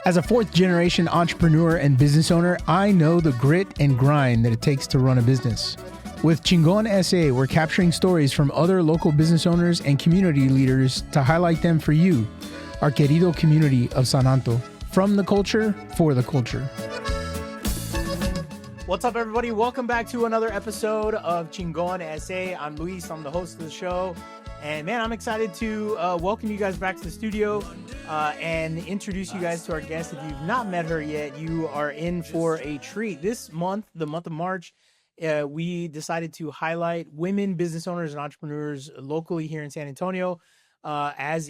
As a fourth-generation entrepreneur and business owner, I know the grit and grind that it takes to run a business. With Chingon S.A, we're capturing stories from other local business owners and community leaders to highlight them for you, our querido community of San Anto. From the culture, for the culture. What's up, everybody? Welcome back to another episode of Chingon S.A. I'm Luis. I'm the host of the show. And man, I'm excited to welcome you guys back to the studio and introduce you guys to our guest. If you've not met her yet, you are in for a treat. This month, the month of March, we decided to highlight women business owners and entrepreneurs locally here in San Antonio. As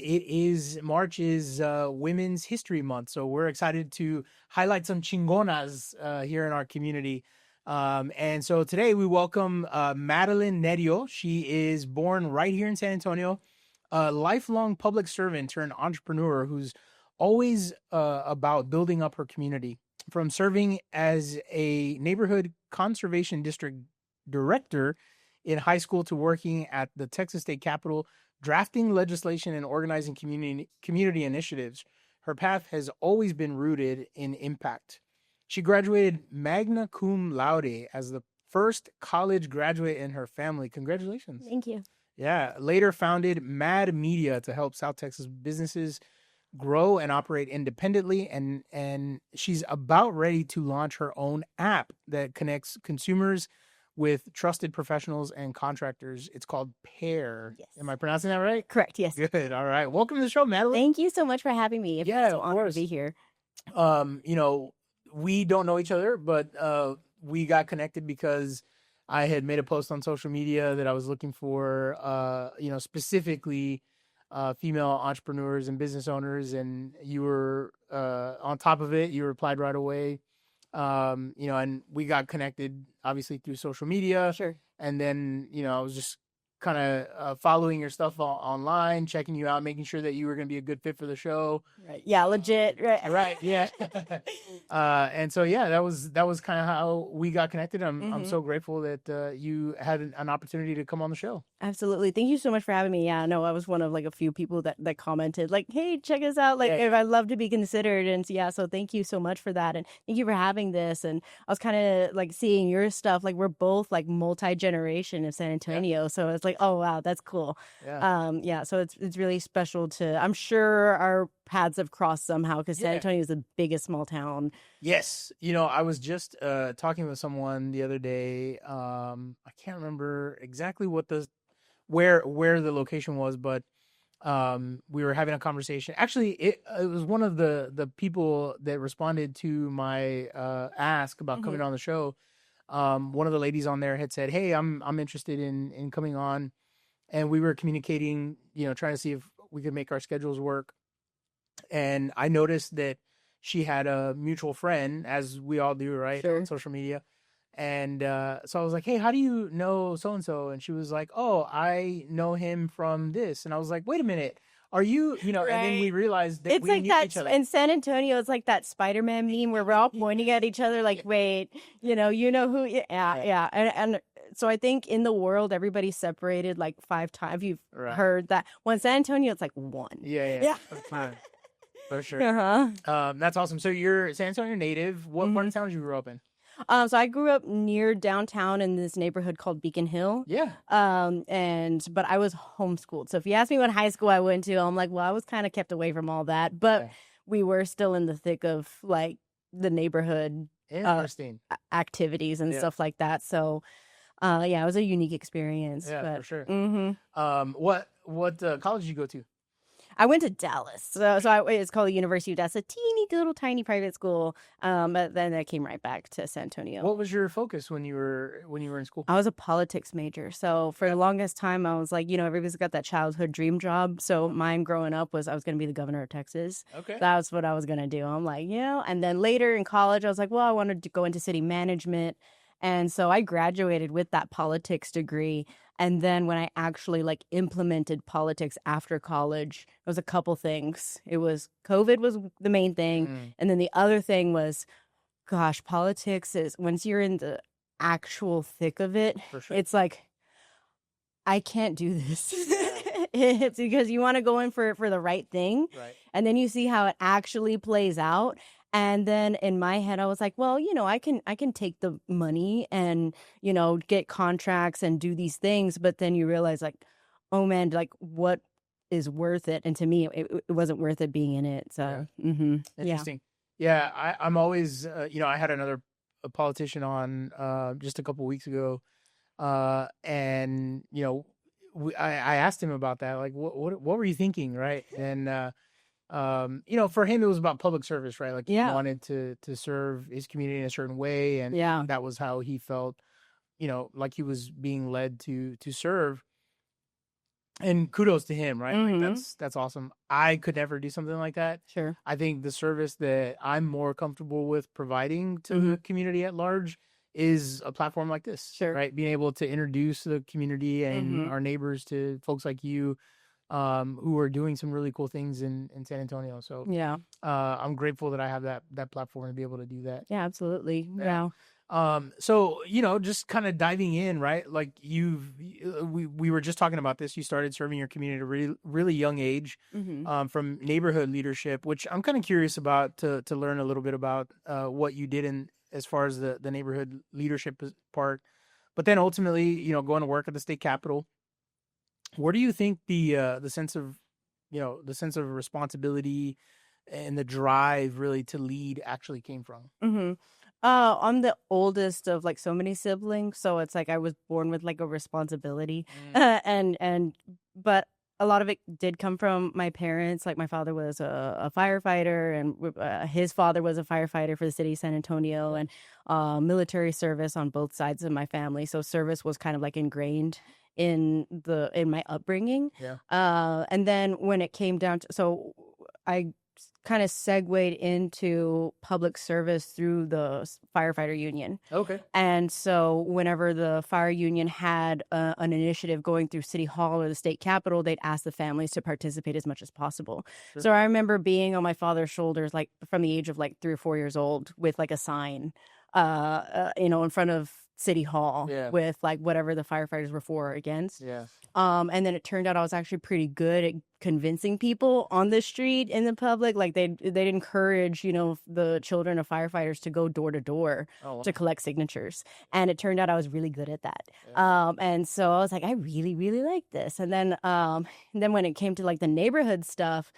March is Women's History Month. So we're excited to highlight some chingonas here in our community. And so today we welcome Madeleine Nereo. She is born right here in San Antonio, a lifelong public servant turned entrepreneur who's always about building up her community. From serving as a neighborhood conservation district director in high school to working at the Texas State Capitol, drafting legislation and organizing community initiatives, her path has always been rooted in impact. She graduated magna cum laude as the first college graduate in her family. Congratulations. Thank you. Yeah. Later founded Mad Media to help South Texas businesses grow and operate independently. And she's about ready to launch her own app that connects consumers with trusted professionals and contractors. It's called Pair. Yes. Am I pronouncing that right? Correct. Yes. Good. All right. Welcome to the show, Madeleine. Thank you so much for having me. Yeah, so of honored course. to be here. We don't know each other, but we got connected because I had made a post on social media that I was looking for, specifically female entrepreneurs and business owners, and you were on top of it. You replied right away. And we got connected obviously through social media. Sure. And then, I was just kind of following your stuff online, checking you out, making sure that you were going to be a good fit for the show. Right. Yeah. Legit. Right. Right. Yeah. And so, yeah, that was kind of how we got connected. I'm so grateful that you had an opportunity to come on the show. Absolutely. Thank you so much for having me. Yeah, no, I was one of like a few people that commented like, hey, check us out. Like, if I'd love to be considered. And so, yeah, so thank you so much for that. And thank you for having this. And I was kind of like seeing your stuff. Like, we're both like multi-generation of San Antonio. So it's like, oh, wow, that's cool. Yeah. So it's really special I'm sure our paths have crossed somehow because San Antonio is the biggest small town. Yes. I was just talking with someone the other day. I can't remember exactly where the location was, but we were having a conversation. Actually, it was one of the people that responded to my ask about coming on the show. One of the ladies on there had said, hey, I'm interested in coming on. And we were communicating, trying to see if we could make our schedules work. And I noticed that she had a mutual friend, as we all do, right? Sure. On social media. And so I was like, hey, how do you know so-and-so? And she was like, oh, I know him from this. And I was like, wait a minute. Are you, right. And then we realized that it's we like knew that each other. In San Antonio, it's like that Spider-Man meme where we're all pointing at each other like, wait, you know who, yeah. And so I think in the world, everybody's separated like 5 times. You've heard that. Well, in San Antonio, it's like 1. Yeah. For sure. That's awesome. So you're San Antonio native. What part of town did you grow up in? So I grew up near downtown in this neighborhood called Beacon Hill. Yeah. But I was homeschooled. So if you ask me what high school I went to, I'm like, well, I was kind of kept away from all that. But we were still in the thick of like the neighborhood activities and stuff like that. So it was a unique experience. Yeah, for sure. What college did you go to? I went to Dallas. So it's called the University of Dallas, a teeny little tiny private school. But then I came right back to San Antonio. What was your focus when you were in school? I was a politics major. So for the longest time, I was like, everybody's got that childhood dream job. So mine growing up was I was going to be the governor of Texas. Okay. That was what I was going to do. I'm like, and then later in college, I was like, well, I wanted to go into city management. And so I graduated with that politics degree. And then when I actually like implemented politics after college, it was a couple things. It was COVID was the main thing. And then the other thing was, gosh, politics is once you're in the actual thick of it, For sure. it's like, I can't do this. It's because you want to go in for the right thing. Right. And then you see how it actually plays out. And then in my head, I was like, well, I can take the money and, get contracts and do these things. But then you realize like, oh man, like what is worth it? And to me, it wasn't worth it being in it. So, yeah. Interesting. Yeah. I'm always, I had another politician on just a couple weeks ago. And, I asked him about that. Like, what were you thinking? Right. And, for him, it was about public service, right? Like he wanted to serve his community in a certain way. And that was how he felt, like he was being led to serve. And kudos to him, right? Like that's awesome. I could never do something like that. Sure. I think the service that I'm more comfortable with providing to the community at large is a platform like this, right? Being able to introduce the community and our neighbors to folks like you, who are doing some really cool things in San Antonio. So I'm grateful that I have that platform to be able to do that. Yeah, absolutely. Yeah. So, just kind of diving in, right? Like we were just talking about this. You started serving your community at a really, really young age, from neighborhood leadership, which I'm kind of curious about to learn a little bit about, what you did in as far as the neighborhood leadership part, but then ultimately, going to work at the state capitol. Where do you think the sense of responsibility and the drive really to lead actually came from? I'm the oldest of like so many siblings, so it's like I was born with like a responsibility, but a lot of it did come from my parents. Like my father was a firefighter, and his father was a firefighter for the city of San Antonio, and military service on both sides of my family. So service was kind of like ingrained in my upbringing. And then when it came down to, so I kind of segued into public service through the firefighter union. Okay. And so whenever the fire union had an initiative going through City Hall or the state capitol, they'd ask the families to participate as much as possible. Sure. So I remember being on my father's shoulders, like from the age of like 3 or 4 years old, with like a sign, in front of City Hall with like whatever the firefighters were for or against. And then it turned out I was actually pretty good at convincing people on the street in the public. Like they'd encourage, the children of firefighters to go door to door to collect signatures. And it turned out I was really good at that. And so I was like, I really, really like this. And then when it came to like the neighborhood stuff,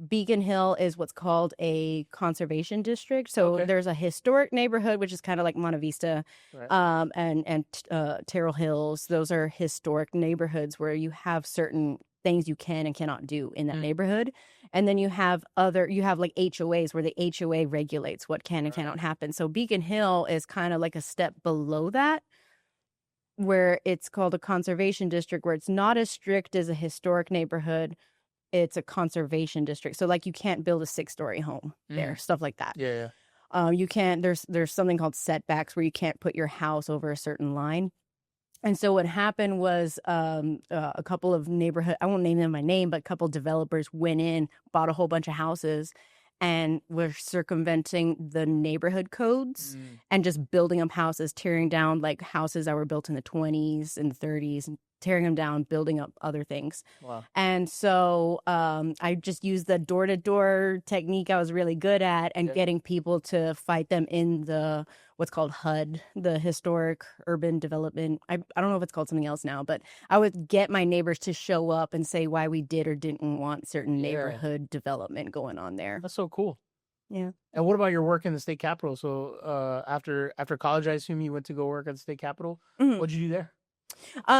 Beacon Hill is what's called a conservation district. So there's a historic neighborhood, which is kind of like Monte Vista, and Terrell Hills. Those are historic neighborhoods where you have certain things you can and cannot do in that neighborhood. And then you have like HOAs where the HOA regulates what can and cannot happen. So Beacon Hill is kind of like a step below that, where it's called a conservation district, where it's not as strict as a historic neighborhood. It's a conservation district. So like you can't build a 6-story home there, stuff like that. You can't, there's something called setbacks where you can't put your house over a certain line. And so what happened was a couple of neighborhood, I won't name them by name, but a couple of developers went in, bought a whole bunch of houses, and were circumventing the neighborhood codes and just building up houses, tearing down like houses that were built in the 20s and the 30s, and tearing them down, building up other things. Wow. And so I just used the door-to-door technique I was really good at, and getting people to fight them in the what's called HUD, the Historic Urban Development. I don't know if it's called something else now, but I would get my neighbors to show up and say why we did or didn't want certain neighborhood development going on there. That's so cool. Yeah. And what about your work in the state capitol? So after college, I assume you went to go work at the state capitol. What'd you do there?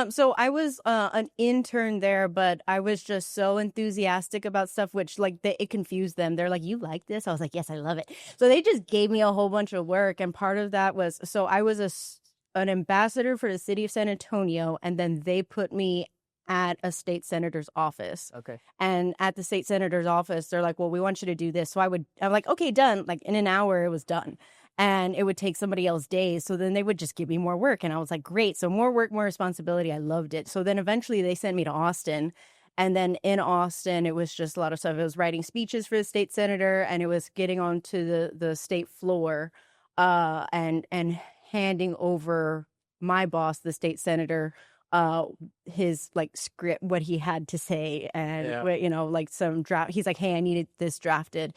So I was an intern there, but I was just so enthusiastic about stuff, which like it confused them. They're like, "You like this?" I was like, "Yes, I love it." So they just gave me a whole bunch of work, and part of that was, so I was an ambassador for the city of San Antonio, and then they put me at a state senator's office. Okay. And at the state senator's office, they're like, "Well, we want you to do this." So I'm like, "Okay, done." Like in an hour, it was done. And it would take somebody else days. So then they would just give me more work. And I was like, great. So more work, more responsibility. I loved it. So then eventually they sent me to Austin. And then in Austin, it was just a lot of stuff. It was writing speeches for the state senator, and it was getting onto the state floor and handing over my boss, the state senator, uh his like script, what he had to say, and Yeah. you know, like some draft. He's like, hey, I needed this drafted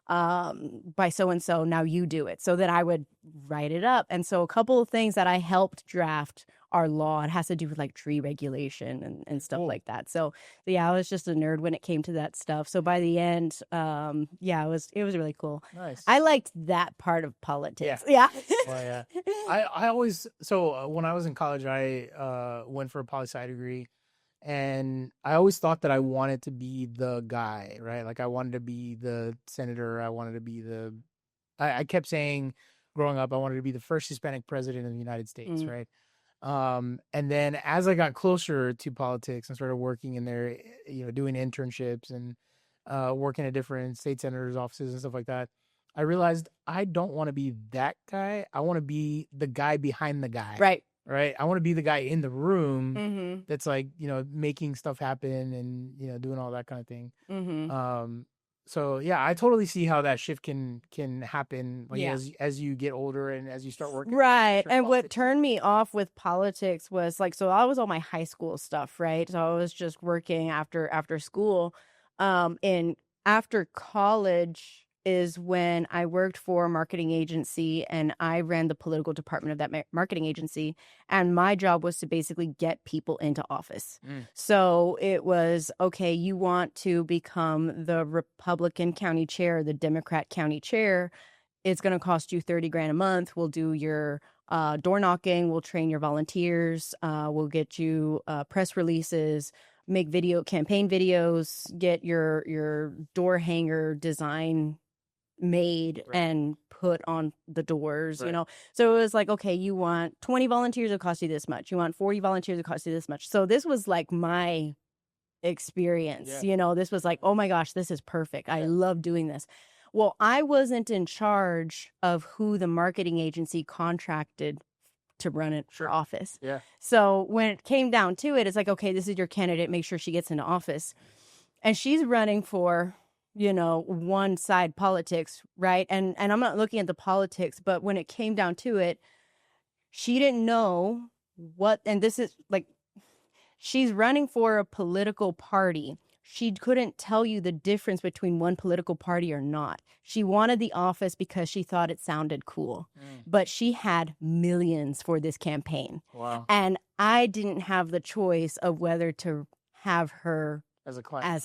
by so and so, now you do it. So that I would write it up. And so a couple of things that I helped draft our law, it has to do with like tree regulation and stuff Cool. like that. So yeah, I was just a nerd when it came to that stuff. So by the end, yeah, it was really cool. Nice. I liked that part of politics. Yeah. Yeah. Well, yeah. I always, so when I was in college, I went for a poli-sci degree, and I always thought that I wanted to be the guy, right? Like I wanted to be the senator. I wanted to be I kept saying growing up, I wanted to be the first Hispanic president of the United States, Mm. right? And then as I got closer to politics and started working in there, doing internships and working at different state senators' offices and stuff like that, I realized I don't want to be that guy. I want to be the guy behind the guy. Right. Right. I want to be the guy in the room Mm-hmm. that's like, making stuff happen and, doing all that kind of thing. Mm-hmm. So yeah, I totally see how that shift can happen, like Yeah. as you get older and as you start working. Right. Sure, And what politics. turned me off with politics was like, so I was all my high school stuff, right? So I was just working after school. And after college is when I worked for a marketing agency, and I ran the political department of that marketing agency. And my job was to basically get people into office. Mm. So it was, okay, you want to become the Republican county chair, the Democrat county chair. It's going to cost you $30,000 a month. We'll do your door knocking. We'll train your volunteers. We'll get you press releases, make campaign videos, get your door hanger design made Right. and put on the doors, Right. So it was like, okay, you want 20 volunteers, it'll cost you this much. You want 40 volunteers, it'll cost you this much. So this was like my experience. Yeah. This was like, oh my gosh, this is perfect. I Yeah. love doing this. Well, I wasn't in charge of who the marketing agency contracted to run it for Sure. office. Yeah. So when it came down to it, it's like, okay, this is your candidate. Make sure she gets into office. And she's running for, one side politics, right? And I'm not looking at the politics, but when it came down to it, she didn't know what, and this is like, she's running for a political party. She couldn't tell you the difference between one political party or not. She wanted the office because she thought it sounded cool. But she had millions for this campaign. Wow. And I didn't have the choice of whether to have her As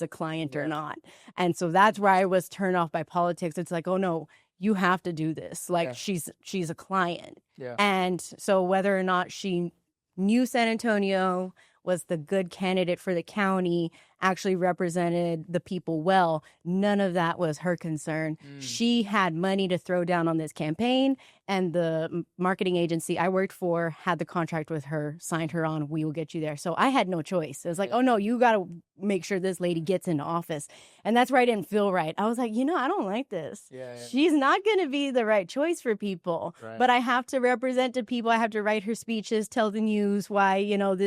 a client. or not. And so that's where I was turned off by politics. It's like, oh no, you have to do this. Like Yeah. she's a client. Yeah. And so whether or not she knew San Antonio, was the good candidate for the county, actually represented the people well, none of that was her concern. She had money to throw down on this campaign, and the marketing agency I worked for had the contract with her, signed her on, we will get you there. So I had no choice. It was like, oh no, you got to make sure this lady gets into office. And that's where I didn't feel right. I was like, I don't like this. Yeah. She's not going to be the right choice for people. Right. But I have to represent the people. I have to write her speeches, tell the news why,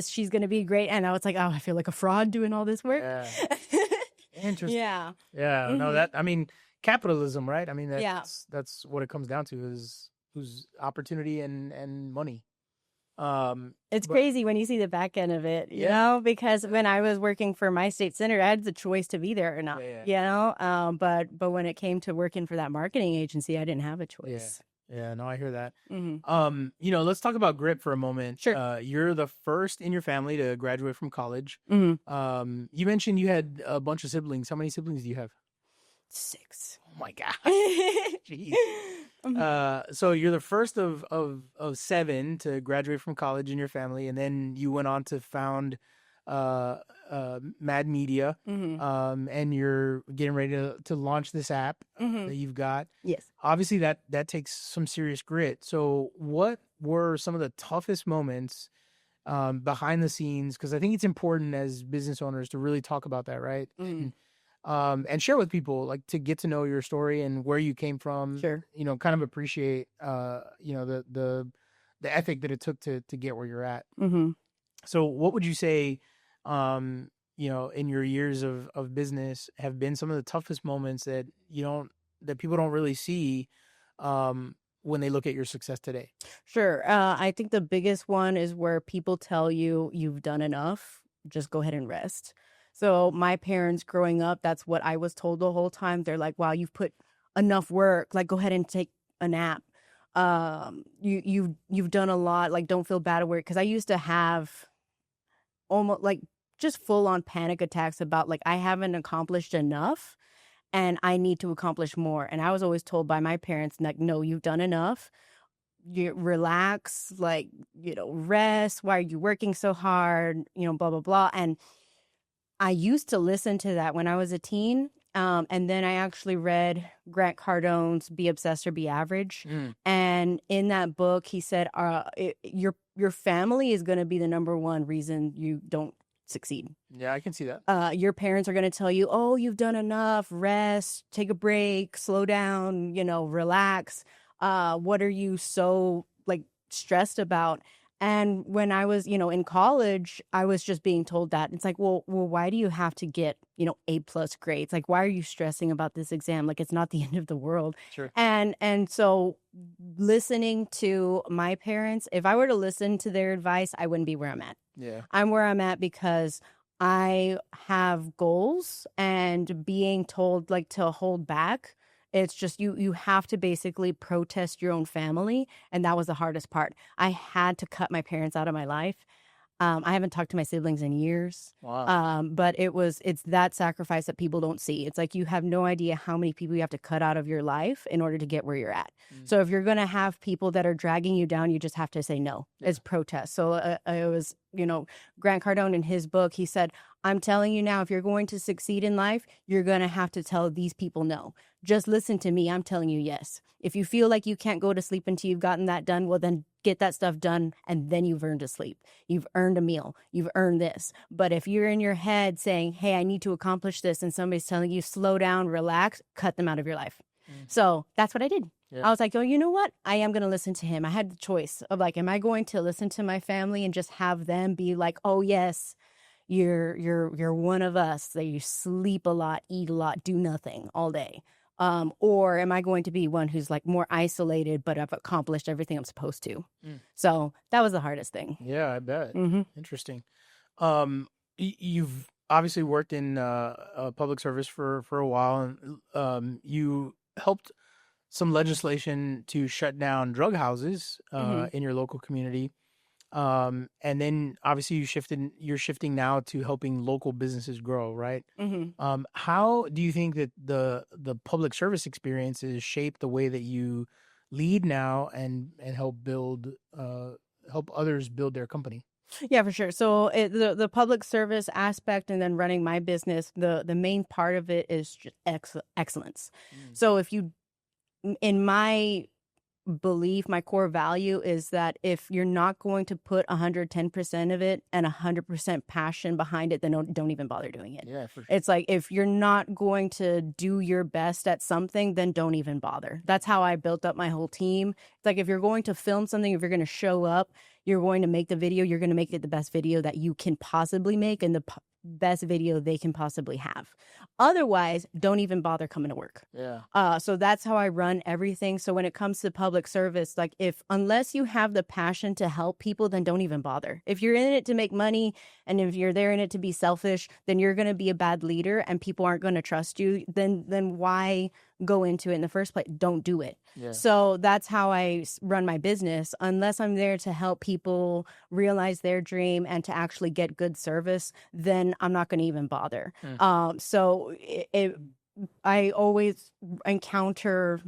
she's going to be great. And I was like, oh, I feel like a fraud doing all this work. Yeah. Interesting. Yeah. Yeah. No, capitalism, right? I mean, that's what it comes down to is who's opportunity and money. It's crazy when you see the back end of it, because when I was working for my state senator, I had the choice to be there or not, but when it came to working for that marketing agency, I didn't have a choice. Yeah, no, I hear that. Mm-hmm. Let's talk about grit for a moment. Sure. You're the first in your family to graduate from college. Mm-hmm. You mentioned you had a bunch of siblings. How many siblings do you have? 6. Oh my gosh. Jeez. So you're the first of 7 to graduate from college in your family, and then you went on to found Mad Media, and you're getting ready to launch this app that you've got. Yes. Obviously, that takes some serious grit. So what were some of the toughest moments behind the scenes? Because I think it's important as business owners to really talk about that, right? And share with people, like, to get to know your story and where you came from. Sure. Kind of appreciate, the ethic that it took to get where you're at. Mm-hmm. So what would you say, in your years of business have been some of the toughest moments that people don't really see, when they look at your success today? Sure. I think the biggest one is where people tell you you've done enough. Just go ahead and rest. So my parents growing up, that's what I was told the whole time. They're like, "Wow, you've put enough work. Like, go ahead and take a nap. You've done a lot. Like, don't feel bad at work." Because I used to have almost like just full on panic attacks about like I haven't accomplished enough and I need to accomplish more. And I was always told by my parents, like, no, you've done enough. You relax, like, rest. Why are you working so hard? Blah, blah, blah. And I used to listen to that when I was a teen. And then I actually read Grant Cardone's Be Obsessed or Be Average. And in that book, he said, your family is going to be the number one reason you don't succeed. Yeah, I can see that. Your parents are going to tell you, oh, you've done enough, rest, take a break, slow down, relax. What are you so like stressed about? And when I was, in college, I was just being told that. It's like, well, why do you have to get, A+ grades? Like, why are you stressing about this exam? Like, it's not the end of the world. Sure. And so listening to my parents, if I were to listen to their advice, I wouldn't be where I'm at. Yeah. I'm where I'm at because I have goals, and being told like to hold back, it's just you have to basically protest your own family. And that was the hardest part. I had to cut my parents out of my life. I haven't talked to my siblings in years. Wow. But it's that sacrifice that people don't see. It's like you have no idea how many people you have to cut out of your life in order to get where you're at. So if you're going to have people that are dragging you down, you just have to say no. Yeah. It's protest. So it was, Grant Cardone in his book, he said, I'm telling you now, if you're going to succeed in life, you're going to have to tell these people no. Just listen to me. I'm telling you yes. If you feel like you can't go to sleep until you've gotten that done, well, then get that stuff done, and then you've earned a sleep. You've earned a meal. You've earned this. But if you're in your head saying, hey, I need to accomplish this, and somebody's telling you, slow down, relax, cut them out of your life. So that's what I did. Yeah. I was like, oh, you know what? I am going to listen to him. I had the choice of like, am I going to listen to my family and just have them be like, oh, yes, you're one of us, that you sleep a lot, eat a lot, do nothing all day. Or am I going to be one who's like more isolated, but I've accomplished everything I'm supposed to? So that was the hardest thing. Yeah, I bet. Interesting. You've obviously worked in public service for a while, and you helped some legislation to shut down drug houses in your local community. And then obviously you're shifting now to helping local businesses grow, right? How do you think that the public service experiences shape the way that you lead now and help help others build their company? Yeah, for sure. So the public service aspect and then running my business, the main part of it is just excellence. So in my belief, my core value is that if you're not going to put 110% of it and 100% passion behind it, then don't even bother doing it. Yeah, for sure. It's like, if you're not going to do your best at something, then don't even bother. That's how I built up my whole team. It's like, if you're going to film something, if you're going to show up, you're going to make the video, you're going to make it the best video that you can possibly make and the best video they can possibly have. Otherwise, don't even bother coming to work. Yeah. So that's how I run everything. So when it comes to public service, like, unless you have the passion to help people, then don't even bother. If you're in it to make money and if you're there in it to be selfish, then you're going to be a bad leader and people aren't going to trust you. Then why go into it in the first place? Don't do it. Yeah. So that's how I run my business. Unless I'm there to help people realize their dream and to actually get good service, then I'm not going to even bother. So I always encounter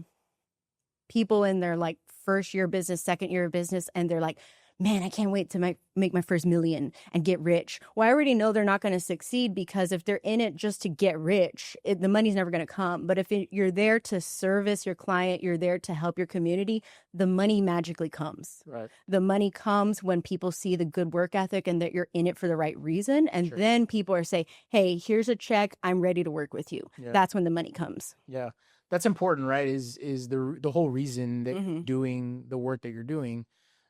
people in their like first year of business, second year of business, and they're like, man, I can't wait to make my first million and get rich. Well, I already know they're not going to succeed, because if they're in it just to get rich, the money's never going to come. But if you're there to service your client, you're there to help your community, the money magically comes. Right. The money comes when people see the good work ethic and that you're in it for the right reason. And then people are saying, hey, here's a check. I'm ready to work with you. Yeah. That's when the money comes. Yeah. That's important, right? Is the whole reason that you're doing the work that you're doing.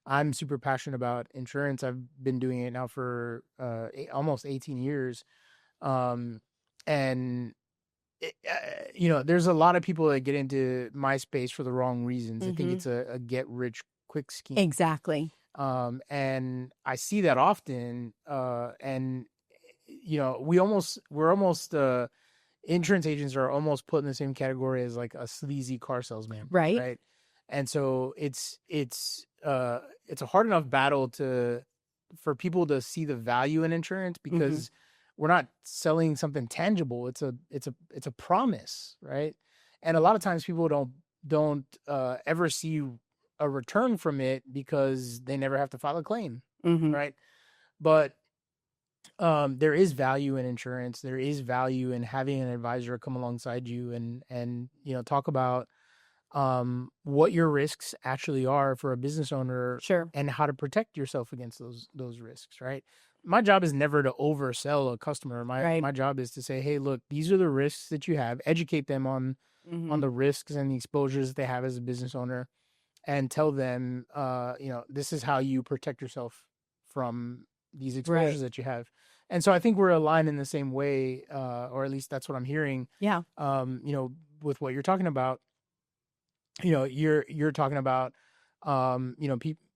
I'm super passionate about insurance. I've been doing it now for almost 18 years. And there's a lot of people that get into MySpace for the wrong reasons. I think it's a get rich quick scheme. Exactly. And I see that often. And we're almost insurance agents are almost put in the same category as like a sleazy car salesman, Right. right? And so it's a hard enough battle for people to see the value in insurance, because we're not selling something tangible. It's a promise, right? And a lot of times people don't ever see a return from it because they never have to file a claim, right? But there is value in insurance. There is value in having an advisor come alongside you and talk about what your risks actually are for a business owner, Sure. and how to protect yourself against those risks, right? My job is never to oversell a customer. My job is to say, hey, look, these are the risks that you have. Educate them on the risks and the exposures that they have as a business owner, and tell them, this is how you protect yourself from these exposures that you have. And so I think we're aligned in the same way, or at least that's what I'm hearing. Yeah. With what you're talking about. You're talking about,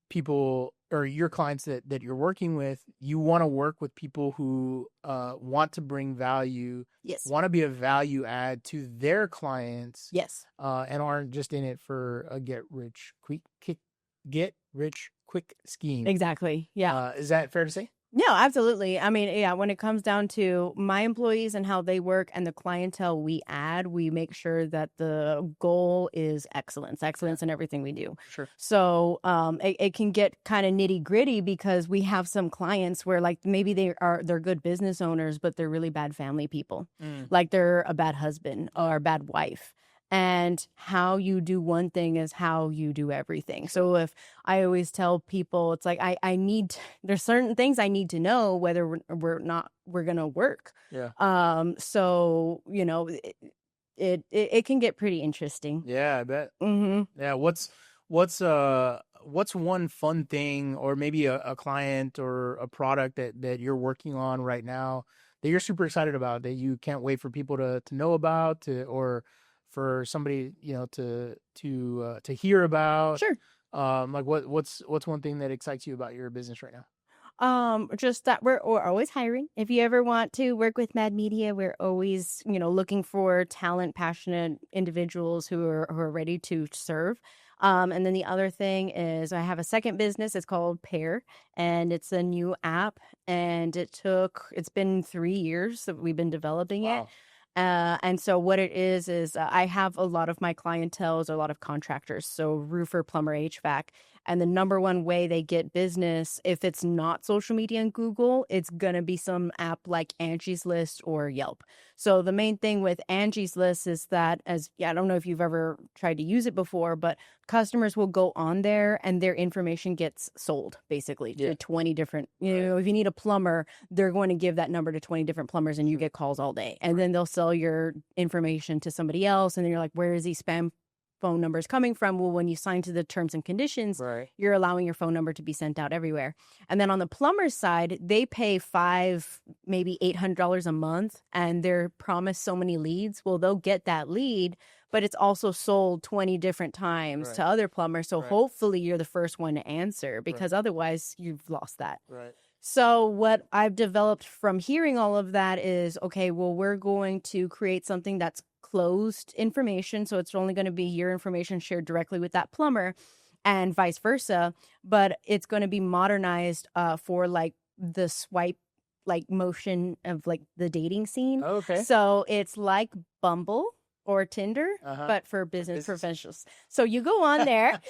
people or your clients that you're working with. You want to work with people who want to bring value, Yes, want to be a value add to their clients, yes, and aren't just in it for a get rich quick scheme. exactly. Yeah. Is that fair to say? No, absolutely. I mean, yeah, when it comes down to my employees and how they work and the clientele we add, we make sure that the goal is excellence in everything we do. Sure. So it can get kind of nitty gritty, because we have some clients where like maybe they're good business owners, but they're really bad family people. Like they're a bad husband or a bad wife. And how you do one thing is how you do everything. So if I always tell people, it's like there's certain things I need to know whether we're going to work. Yeah. So it can get pretty interesting. Yeah, I bet. Yeah. What's one fun thing, or maybe a client or a product that you're working on right now that you're super excited about, that you can't wait for people to know about, or for somebody to hear about? Sure. Like what's one thing that excites you about your business right now? Just that we're always hiring. If you ever want to work with Mad Media, we're always looking for talent, passionate individuals who are ready to serve. And then the other thing is I have a second business. It's called Pair, and it's a new app, and it's been 3 years that we've been developing it. And so what it is I have a lot of my clientele is a lot of contractors, so roofer, plumber, HVAC. And the number one way they get business, if it's not social media and Google, it's going to be some app like Angie's List or Yelp. So the main thing with Angie's List is that, I don't know if you've ever tried to use it before, but customers will go on there and their information gets sold basically to 20 different, if you need a plumber, they're going to give that number to 20 different plumbers and you get calls all day. And then they'll sell your information to somebody else. And then you're like, where is these spam phone numbers coming from? Well, when you sign to the terms and conditions, you're allowing your phone number to be sent out everywhere. And then on the plumber's side, they pay $500, maybe $800 a month, and they're promised so many leads. Well, they'll get that lead, but it's also sold 20 different times to other plumbers. So hopefully you're the first one to answer, because otherwise you've lost that. Right. So what I've developed from hearing all of that is, okay, well, we're going to create something that's closed information. So it's only going to be your information shared directly with that plumber and vice versa. But it's going to be modernized for like the swipe like motion of like the dating scene. Okay. So it's like Bumble or Tinder, but for business professionals. So you go on there,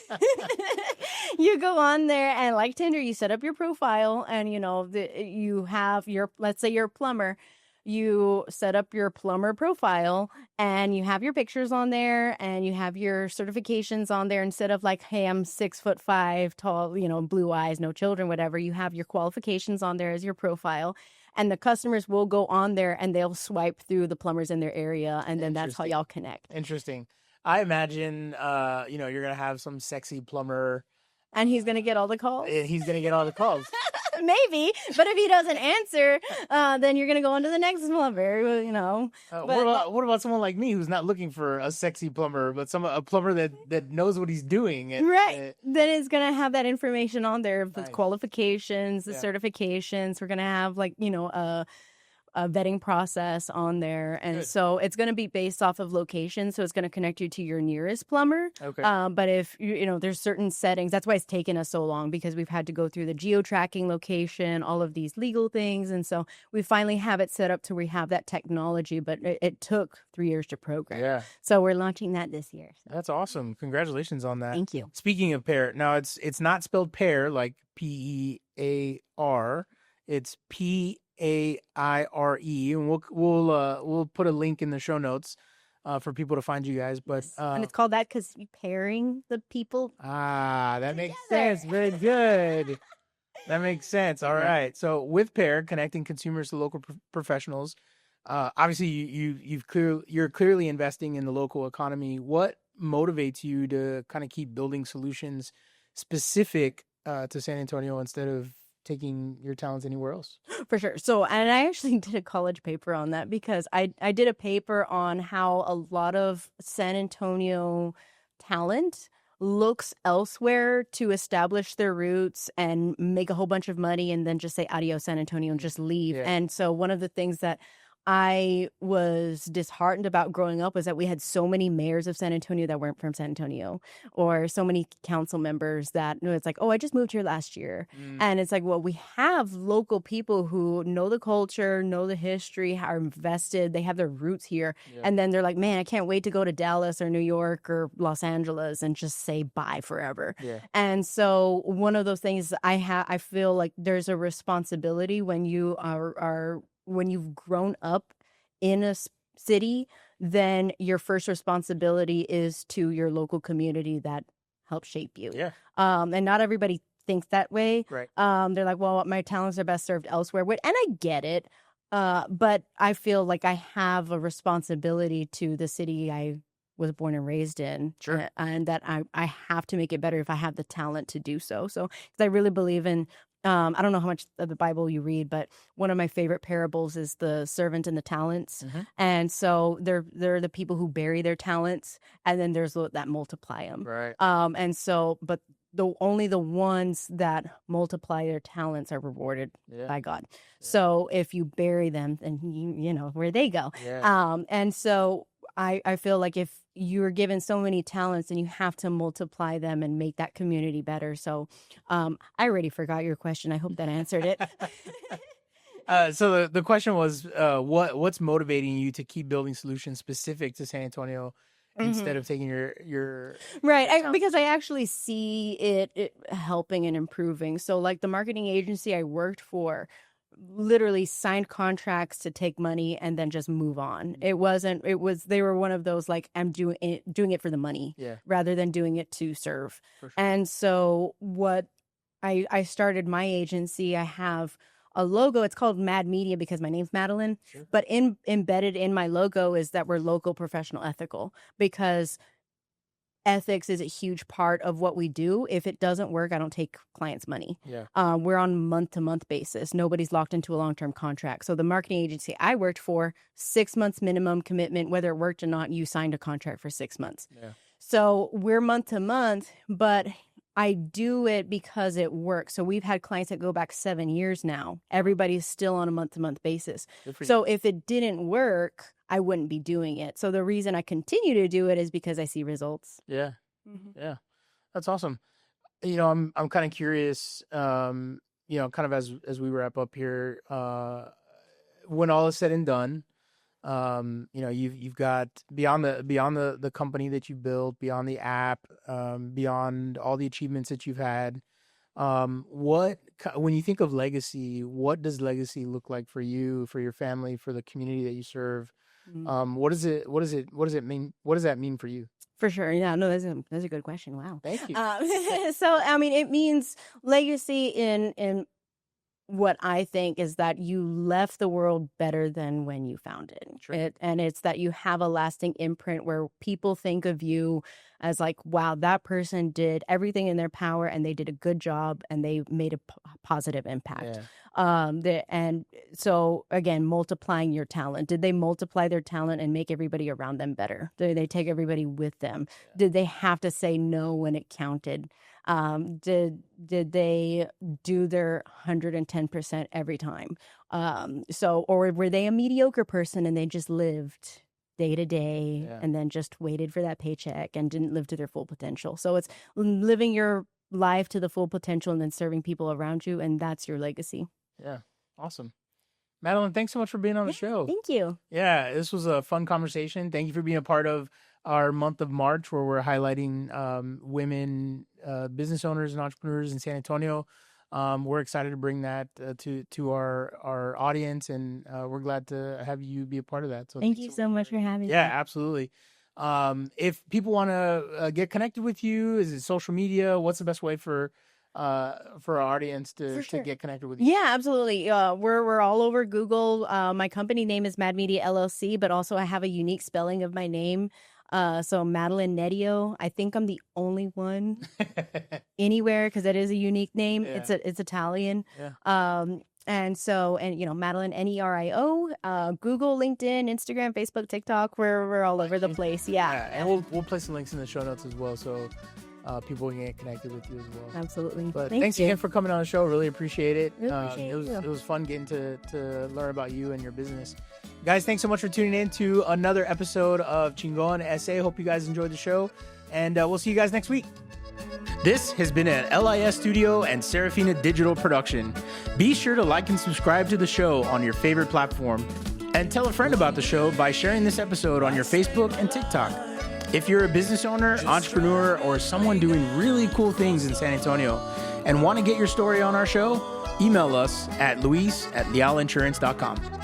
and like Tinder, you set up your profile, and you have let's say you're a plumber. You set up your plumber profile and you have your pictures on there and you have your certifications on there. Instead of like, hey, I'm 6'5" tall, blue eyes, no children, whatever. You have your qualifications on there as your profile, and the customers will go on there and they'll swipe through the plumbers in their area. And then that's how y'all connect. Interesting. I imagine, you're going to have some sexy plumber. And he's going to get all the calls? He's going to get all the calls. Maybe, but if he doesn't answer, then you're gonna go on to the next plumber. What about someone like me who's not looking for a sexy plumber, but a plumber that knows what he's doing? Right. Then it's gonna have that information on there, the Nice. qualifications, the certifications. We're gonna have a vetting process on there. And so it's going to be based off of location. So it's going to connect you to your nearest plumber. Okay. But if there's certain settings, that's why it's taken us so long, because we've had to go through the geo-tracking location, all of these legal things. And so we finally have it set up to where we have that technology, but it took 3 years to program. Yeah. So we're launching that this year. So. That's awesome. Congratulations on that. Thank you. Speaking of pear, now it's not spelled pear like P-E-A-R. It's P-A-I-R-E, and we'll put a link in the show notes for people to find you guys. But and it's called that because you're pairing the people. That makes sense. Very good. That makes sense. All right. So with Pair, connecting consumers to local professionals, obviously you're clearly investing in the local economy. What motivates you to kind of keep building solutions specific to San Antonio instead of taking your talents anywhere else? For sure. So, and I actually did a college paper on that, because I did a paper on how a lot of San Antonio talent looks elsewhere to establish their roots and make a whole bunch of money and then just say adios San Antonio and just leave. Yeah. And so one of the things that I was disheartened about growing up was that we had so many mayors of San Antonio that weren't from San Antonio, or so many council members that it's like, oh, I just moved here last year. And it's like, well, we have local people who know the culture, know the history, are invested, they have their roots here. Yeah. And then they're like, man, I can't wait to go to Dallas or New York or Los Angeles and just say bye forever. Yeah. And so one of those things I feel like there's a responsibility when you when you've grown up in a city, then your first responsibility is to your local community that helped shape you. Yeah. And not everybody thinks that way. Right. They're like, well, my talents are best served elsewhere. And I get it. But I feel like I have a responsibility to the city I was born and raised in. Sure. And that I have to make it better if I have the talent to do so. So, because I really believe in, I don't know how much of the Bible you read, but one of my favorite parables is the servant and the talents. Mm-hmm. And so they're the people who bury their talents, and then there's that multiply them. Right. And so, but only the ones that multiply their talents are rewarded by God. Yeah. So if you bury them, then you know where they go. Yeah. And so I feel like if you're given so many talents, and you have to multiply them and make that community better. So I already forgot your question. I hope that answered it. So the question was, what's motivating you to keep building solutions specific to San Antonio instead of taking your right? Because I actually see it helping and improving. So like the marketing agency I worked for literally signed contracts to take money and then just move on. They were one of those, like, I'm doing it for the money rather than doing it to serve. For sure. And so what I started my agency, I have a logo. It's called Mad Media because my name's Madeleine. Sure. But embedded in my logo is that we're local, professional, ethical, because ethics is a huge part of what we do. If it doesn't work, I don't take clients' money. Yeah. We're on month-to-month basis. Nobody's locked into a long-term contract. So the marketing agency I worked for, 6 months minimum commitment. Whether it worked or not, you signed a contract for 6 months. Yeah. So we're month-to-month, but I do it because it works. So we've had clients that go back 7 years now. Everybody's still on a month-to-month basis. So if it didn't work, I wouldn't be doing it. So the reason I continue to do it is because I see results. Yeah. Mm-hmm. Yeah. That's awesome. I'm kind of curious, kind of as we wrap up here, when all is said and done, you've got beyond the company that you built, beyond the app, beyond all the achievements that you've had, when you think of legacy, what does legacy look like for you, for your family, for the community that you serve? What does it mean? What does that mean for you? For sure. Yeah, no, that's a good question. Wow. Thank you. So, I mean, it means legacy in what I think is that you left the world better than when you found it. Sure. And it's that you have a lasting imprint where people think of you as like, wow, that person did everything in their power and they did a good job and they made a positive impact. And so again, multiplying your talent. Did they multiply their talent and make everybody around them better? Did they take everybody with them? Did they have to say no when it counted? Did they do their 110% every time? Or were they a mediocre person and they just lived day to day and then just waited for that paycheck and didn't live to their full potential? So it's living your life to the full potential and then serving people around you, and that's your legacy. Yeah. Awesome. Madeleine, thanks so much for being on the show. Thank you. Yeah, this was a fun conversation. Thank you for being a part of our month of March, where we're highlighting women business owners and entrepreneurs in San Antonio. We're excited to bring that to our audience, and we're glad to have you be a part of that. So thank you so much for having me. Yeah, absolutely. If people want to get connected with you, is it social media? What's the best way for our audience to get connected with you? Yeah, absolutely. We're all over Google. My company name is Mad Media LLC, but also I have a unique spelling of my name. So Madeleine Nereo. I think I'm the only one anywhere because it is a unique name. Yeah. It's Italian. Yeah. And Madeleine Nerio. Google, LinkedIn, Instagram, Facebook, TikTok. We're all over the place. Yeah. And we'll place some links in the show notes as well, so people can get connected with you as well. Absolutely. But thanks again for coming on the show. Really appreciate it. It was fun getting to learn about you and your business. Guys, thanks so much for tuning in to another episode of Chingon S.A. Hope you guys enjoyed the show, and we'll see you guys next week. This has been an LIS Studio and Serafina Digital production. Be sure to like and subscribe to the show on your favorite platform, and tell a friend about the show by sharing this episode on your Facebook and TikTok. If you're a business owner, entrepreneur, or someone doing really cool things in San Antonio and want to get your story on our show, email us at luis@lealinsurance.com.